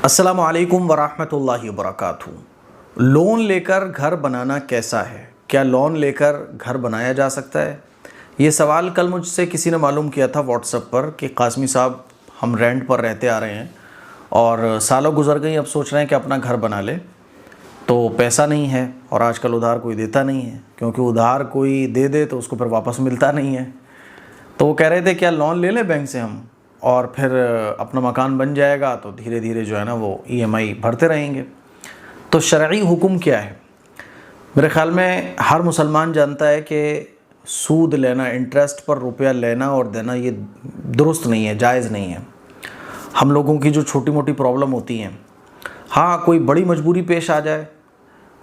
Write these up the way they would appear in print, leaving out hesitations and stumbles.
अस्सलामु अलैकुम वरहमतुल्लाहि वबरकातुहू। लोन लेकर घर बनाना कैसा है? क्या लोन लेकर घर बनाया जा सकता है? ये सवाल कल मुझसे किसी ने मालूम किया था व्हाट्सएप पर कि कासमी साहब हम रेंट पर रहते आ रहे हैं और सालों गुजर गई, अब सोच रहे हैं कि अपना घर बना ले, तो पैसा नहीं है और आजकल उधार कोई देता नहीं है, क्योंकि उधार कोई दे दे तो उसको फिर वापस मिलता नहीं है। तो वो कह रहे थे क्या लोन ले लें बैंक से हम और फिर अपना मकान बन जाएगा तो धीरे धीरे जो है ना वो ईएमआई भरते रहेंगे। तो शरई हुक्म क्या है? मेरे ख़्याल में हर मुसलमान जानता है कि सूद लेना, इंटरेस्ट पर रुपया लेना और देना ये दुरुस्त नहीं है, जायज़ नहीं है। हम लोगों की जो छोटी मोटी प्रॉब्लम होती हैं, हाँ कोई बड़ी मजबूरी पेश आ जाए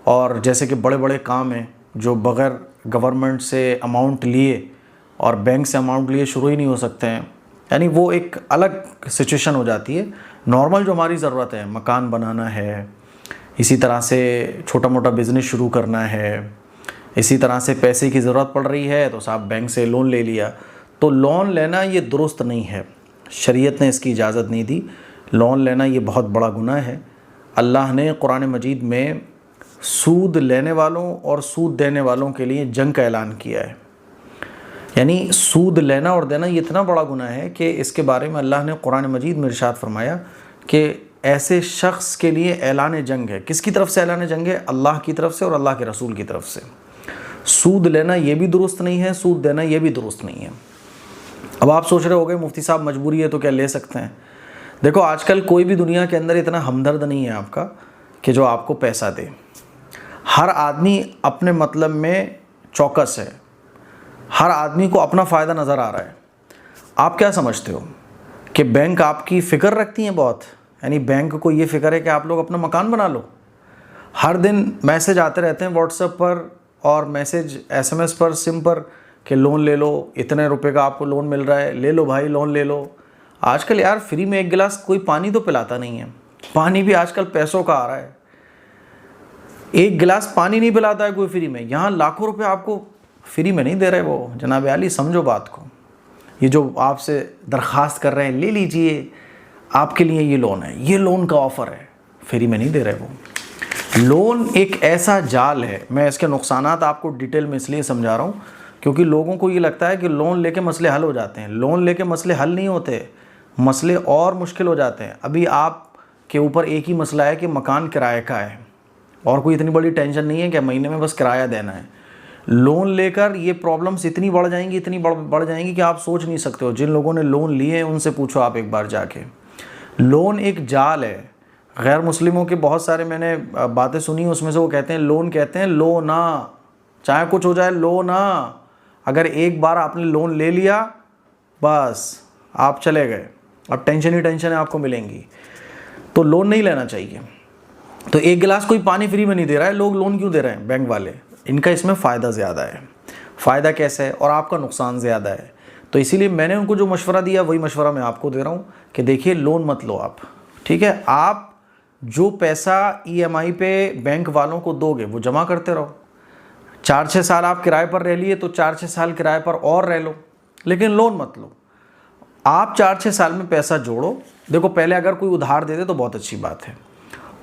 और जैसे कि बड़े बड़े काम हैं जो बग़ैर गवर्नमेंट से अमाउंट लिए और बैंक से अमाउंट लिए शुरू ही नहीं हो सकते हैं, यानी वो एक अलग सिचुएशन हो जाती है। नॉर्मल जो हमारी ज़रूरत है, मकान बनाना है, इसी तरह से छोटा मोटा बिज़नेस शुरू करना है, इसी तरह से पैसे की ज़रूरत पड़ रही है तो साहब बैंक से लोन ले लिया। तो लोन लेना ये दुरुस्त नहीं है, शरीयत ने इसकी इजाज़त नहीं दी। लोन लेना ये बहुत बड़ा गुनाह है। अल्लाह ने कुरान मजीद में सूद लेने वालों और सूद देने वालों के लिए जंग का ऐलान किया है। यानी सूद लेना और देना ये इतना बड़ा गुनाह है कि इसके बारे में अल्लाह ने कुरान मजीद में इरशाद फरमाया कि ऐसे शख्स के लिए ऐलान जंग है। किसकी तरफ से ऐलान जंग है? अल्लाह की तरफ से और अल्लाह के रसूल की तरफ से। सूद लेना ये भी दुरुस्त नहीं है, सूद देना ये भी दुरुस्त नहीं है। अब आप सोच रहे होंगे मुफ्ती साहब मजबूरी है तो क्या ले सकते हैं? देखो आजकल कोई भी दुनिया के अंदर इतना हमदर्द नहीं है आपका कि जो आपको पैसा दे। हर आदमी अपने मतलब में चौकस है, हर आदमी को अपना फ़ायदा नज़र आ रहा है। आप क्या समझते हो कि बैंक आपकी फ़िक्र रखती हैं बहुत? यानी बैंक को ये फ़िक्र है कि आप लोग अपना मकान बना लो। हर दिन मैसेज आते रहते हैं व्हाट्सएप पर और मैसेज एसएमएस पर, सिम पर कि लोन ले लो, इतने रुपए का आपको लोन मिल रहा है, ले लो भाई लोन ले लो। आजकल यार फ्री में एक गिलास कोई पानी तो पिलाता नहीं है, पानी भी आजकल पैसों का आ रहा है। एक गिलास पानी नहीं पिलाता है कोई फ्री में, यहाँ लाखों रुपये आपको फ्री में नहीं दे रहे वो। जनाब आली समझो बात को। ये जो आपसे दरख्वास्त कर रहे हैं ले लीजिए, आपके लिए ये लोन है, ये लोन का ऑफ़र है, फ्री में नहीं दे रहे वो। लोन एक ऐसा जाल है, मैं इसके नुकसानात आपको डिटेल में इसलिए समझा रहा हूँ क्योंकि लोगों को ये लगता है कि लोन लेके मसले हल हो जाते हैं। लोन लेके मसले हल नहीं होते, मसले और मुश्किल हो जाते हैं। अभी आपके ऊपर एक ही मसला है कि मकान किराए का है और कोई इतनी बड़ी टेंशन नहीं है कि महीने में बस किराया देना है। लोन लेकर ये प्रॉब्लम्स इतनी बढ़ जाएंगी, इतनी बढ़ जाएंगी कि आप सोच नहीं सकते हो। जिन लोगों ने लोन लिए हैं उनसे पूछो आप एक बार जाके। लोन एक जाल है। गैर मुस्लिमों के बहुत सारे मैंने बातें सुनी, उसमें से वो कहते हैं लोन, कहते हैं लो ना, चाहे कुछ हो जाए लो ना। अगर एक बार आपने लोन ले लिया बस आप चले गए, अब टेंशन ही टेंशन है आपको मिलेंगी। तो लोन नहीं लेना चाहिए। तो एक गिलास कोई पानी फ्री में नहीं दे रहा है, लोग लोन क्यों दे रहे हैं? बैंक वाले, इनका इसमें फ़ायदा ज़्यादा है। फ़ायदा कैसे है? और आपका नुकसान ज़्यादा है। तो इसीलिए मैंने उनको जो मशवरा दिया वही मशवरा मैं आपको दे रहा हूँ कि देखिए लोन मत लो आप, ठीक है? आप जो पैसा ईएमआई पे बैंक वालों को दोगे वो जमा करते रहो। 4-6 साल आप किराए पर रह लिए तो 4-6 साल किराए पर और रह लो, लेकिन लोन मत लो। आप 4-6 साल में पैसा जोड़ो। देखो पहले अगर कोई उधार दे दे तो बहुत अच्छी बात है,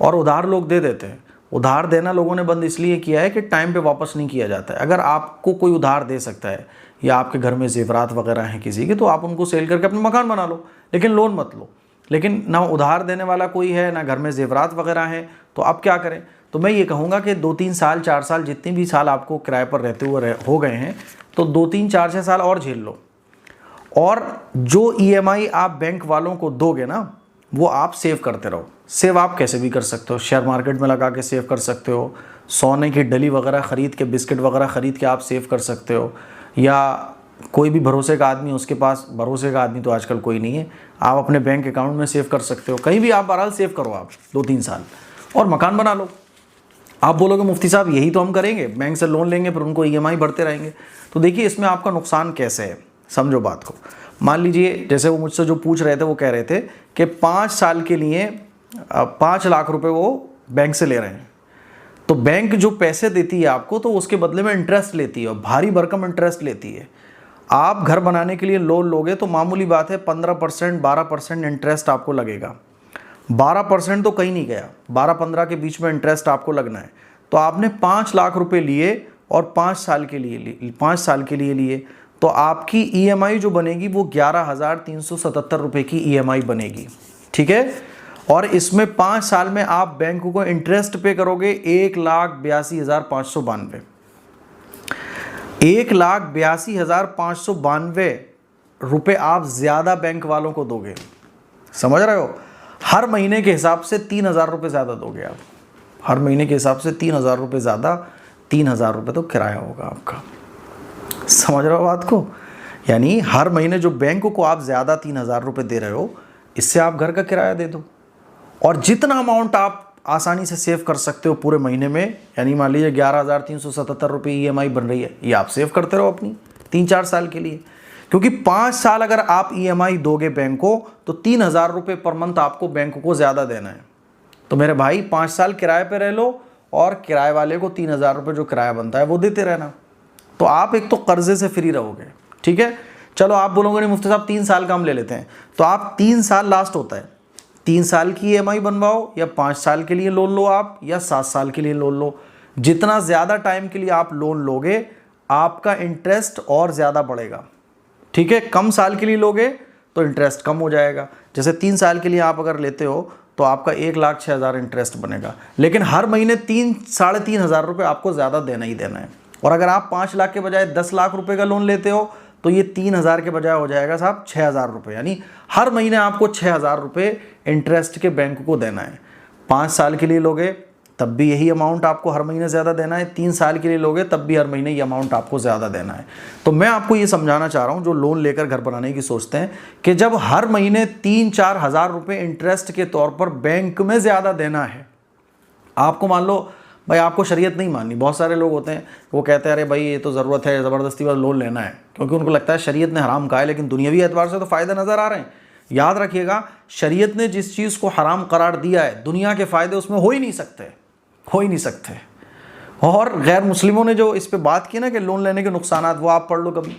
और उधार लोग दे देते हैं। उधार देना लोगों ने बंद इसलिए किया है कि टाइम पे वापस नहीं किया जाता है। अगर आपको कोई उधार दे सकता है या आपके घर में ज़ेवरात वगैरह हैं किसी के, तो आप उनको सेल करके अपना मकान बना लो, लेकिन लोन मत लो। लेकिन ना उधार देने वाला कोई है, ना घर में ज़ेवरात वगैरह हैं, तो अब क्या करें? तो मैं ये कहूँगा कि 2-3 साल 4 साल जितने भी साल आपको किराए पर रहते हुए हो गए हैं, तो 2-3 4-6 साल और झेल लो। और जो ईएमआई आप बैंक वालों को दोगे ना वो आप सेव करते रहो। सेव आप कैसे भी कर सकते हो, शेयर मार्केट में लगा के सेव कर सकते हो, सोने की डली वगैरह ख़रीद के, बिस्किट वगैरह ख़रीद के आप सेव कर सकते हो, या कोई भी भरोसे का आदमी, उसके पास भरोसे का आदमी तो आजकल कोई नहीं है, आप अपने बैंक अकाउंट में सेव कर सकते हो। कहीं भी आप बहरहाल सेव करो आप 2-3 साल और मकान बना लो। आप बोलोगे मुफ्ती साहब यही तो हम करेंगे, बैंक से लोन लेंगे फिर उनको ईएमआई भरते रहेंगे। तो देखिए इसमें आपका नुकसान कैसे है, समझो बात को। मान लीजिए जैसे वो मुझसे जो पूछ रहे थे वो कह रहे थे कि 5 साल के लिए 5 लाख रुपए वो बैंक से ले रहे हैं, तो बैंक जो पैसे देती है आपको तो उसके बदले में इंटरेस्ट लेती है, और भारी भरकम इंटरेस्ट लेती है। आप घर बनाने के लिए लोन लोगे तो मामूली बात है 15% 12% इंटरेस्ट आपको लगेगा। 12% तो कहीं नहीं गया, 12-15 के बीच में इंटरेस्ट आपको लगना है। तो आपने 5 लाख रुपए लिए और 5 साल के लिए लिए, तो आपकी EMI जो बनेगी वो 11,377 रुपये की EMI बनेगी, ठीक है। और इसमें 5 साल में आप बैंक को इंटरेस्ट पे करोगे 1,82,592, 1,82,592 रुपये आप ज़्यादा बैंक वालों को दोगे, समझ रहे हो। हर महीने के हिसाब से 3,000 रुपये ज़्यादा दोगे आप, हर महीने के हिसाब से 3,000 रुपये ज़्यादा, 3,000 रुपये तो किराया होगा आपका, समझ रहे हो बात को। यानी हर महीने जो बैंक को आप ज़्यादा 3,000 रुपये दे रहे हो, इससे आप घर का किराया दे दो। और जितना अमाउंट आप आसानी से सेव कर सकते हो पूरे महीने में, यानी मान लीजिए 11,377 रुपये EMI बन रही है, ये आप सेव करते रहो अपनी 3-4 साल के लिए। क्योंकि 5 साल अगर आप EMI दोगे बैंक को, तो 3,000 रुपये पर मंथ आपको बैंक को ज़्यादा देना है। तो मेरे भाई 5 साल किराए पे रह लो और किराए वाले को 3,000 रुपये जो किराया बनता है वो देते रहना, तो आप एक तो कर्जे से फ्री रहोगे, ठीक है। चलो आप बोलोगे नहीं मुफ्ती साहब 3 साल का हम ले लेते हैं, तो आप 3 साल लास्ट होता है, 3 साल की EMI बनवाओ, या 5 साल के लिए लोन लो आप, या 7 साल के लिए लोन लो। जितना ज़्यादा टाइम के लिए आप लोन लोगे, आपका इंटरेस्ट और ज़्यादा बढ़ेगा, ठीक है। कम साल के लिए लोगे तो इंटरेस्ट कम हो जाएगा। जैसे 3 साल के लिए आप अगर लेते हो तो आपका 1,06,000 इंटरेस्ट बनेगा, लेकिन हर महीने 3-3,500 रुपये आपको ज़्यादा देना ही देना है। और अगर आप 5 लाख के बजाय 10 लाख रुपए का लोन लेते हो, तो ये 3,000 के बजाय हो जाएगा साहब 6,000 रुपये, यानी हर महीने आपको 6,000 रुपये इंटरेस्ट के बैंक को देना है। 5 साल के लिए लोगे तब भी यही अमाउंट आपको हर महीने ज़्यादा देना है, 3 साल के लिए लोगे तब भी हर महीने ये अमाउंट आपको ज़्यादा देना है। तो मैं आपको ये समझाना चाह रहा हूँ जो लोन लेकर घर बनाने की सोचते हैं, कि जब हर महीने 3-4 हज़ार रुपये इंटरेस्ट के तौर पर बैंक में ज़्यादा देना है, आपको मान लो भाई आपको शरीयत नहीं माननी। बहुत सारे लोग होते हैं वो कहते हैं अरे भाई ये तो ज़रूरत है, ज़बरदस्ती बस लोन लेना है, क्योंकि उनको लगता है शरीयत ने हराम कहा है, लेकिन दुनियावी एतबार से तो फ़ायदे नज़र आ रहे हैं। याद रखिएगा, शरीयत ने जिस चीज़ को हराम करार दिया है, दुनिया के फ़ायदे उसमें हो ही नहीं सकते। और गैर मुस्लिमों ने जो इस पे बात की ना कि लोन लेने के नुकसानात, वो आप पढ़ लो कभी।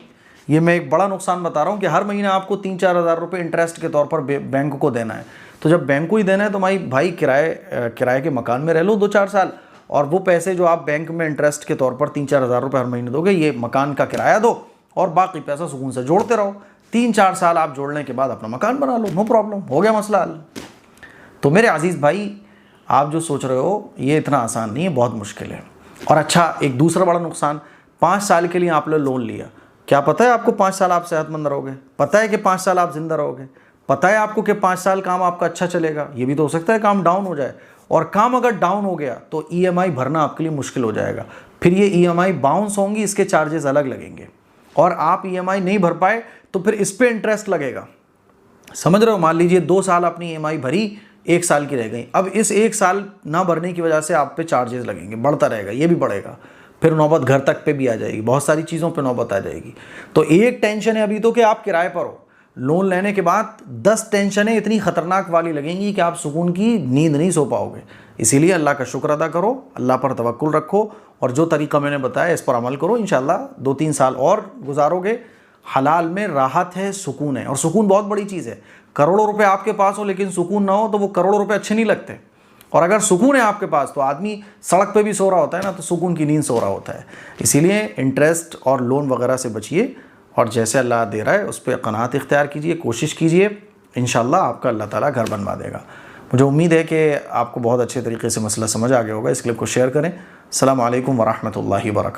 ये मैं एक बड़ा नुकसान बता रहा हूँ कि हर महीने आपको 3-4 हज़ार रुपये इंटरेस्ट के तौर पर बैंक को देना है। तो जब बैंक को ही देना है तो भाई किराए के मकान में रह लो 2-4 साल, और वो पैसे जो आप बैंक में इंटरेस्ट के तौर पर 3-4 हज़ार रुपये हर महीने दोगे, ये मकान का किराया दो और बाकी पैसा सुकून से जोड़ते रहो। 3-4 साल आप जोड़ने के बाद अपना मकान बना लो, नो प्रॉब्लम, हो गया मसला हल। तो मेरे अजीज़ भाई, आप जो सोच रहे हो ये इतना आसान नहीं है, बहुत मुश्किल है। और अच्छा, एक दूसरा बड़ा नुकसान, 5 साल के लिए आपने लोन लिया, क्या पता है आपको 5 साल आप सेहतमंद रहोगे, पता है कि 5 साल आप जिंदा रहोगे, पता है आपको कि 5 साल काम आपका अच्छा चलेगा। ये भी तो हो सकता है काम डाउन हो जाए, और काम अगर डाउन हो गया तो EMI भरना आपके लिए मुश्किल हो जाएगा। फिर ये EMI बाउंस होंगी, इसके चार्जेस अलग लगेंगे, और आप EMI नहीं भर पाए तो फिर इस पर इंटरेस्ट लगेगा, समझ रहे हो। मान लीजिए 2 साल अपनी EMI भरी, 1 साल की रह गई, अब इस 1 साल ना भरने की वजह से आप पे चार्जेस लगेंगे, बढ़ता रहेगा, ये भी बढ़ेगा, फिर नौबत घर तक पे भी आ जाएगी, बहुत सारी चीज़ों पे नौबत आ जाएगी। तो एक टेंशन है अभी तो कि आप किराए पर हो, लोन लेने के बाद 10 टेंशनें इतनी ख़तरनाक वाली लगेंगी कि आप सुकून की नींद नहीं सो पाओगे। इसीलिए अल्लाह का शुक्र अदा करो, अल्लाह पर तवक्कुल रखो, और जो तरीका मैंने बताया इस पर अमल करो। इंशाअल्लाह 2-3 साल और गुजारोगे, हलाल में राहत है, सुकून है, और सुकून बहुत बड़ी चीज़ है। करोड़ों रुपए आपके पास हो लेकिन सुकून ना हो तो वो करोड़ों रुपए अच्छे नहीं लगते, और अगर सुकून है आपके पास तो आदमी सड़क पे भी सो रहा होता है ना, तो सुकून की नींद सो रहा होता है। इसीलिए इंटरेस्ट और लोन वगैरह से बचिए, और जैसे अल्लाह दे रहा है उस पर क़नाअत इख्तियार कीजिए, कोशिश कीजिए, इंशाअल्लाह आपका अल्लाह ताला घर बनवा देगा। मुझे उम्मीद है कि आपको बहुत अच्छे तरीके से मसला समझ आ गया होगा। इस क्लिप को शेयर करें। अस्सलामु अलैकुम वरहमतुल्लाहि वबरकातुहू।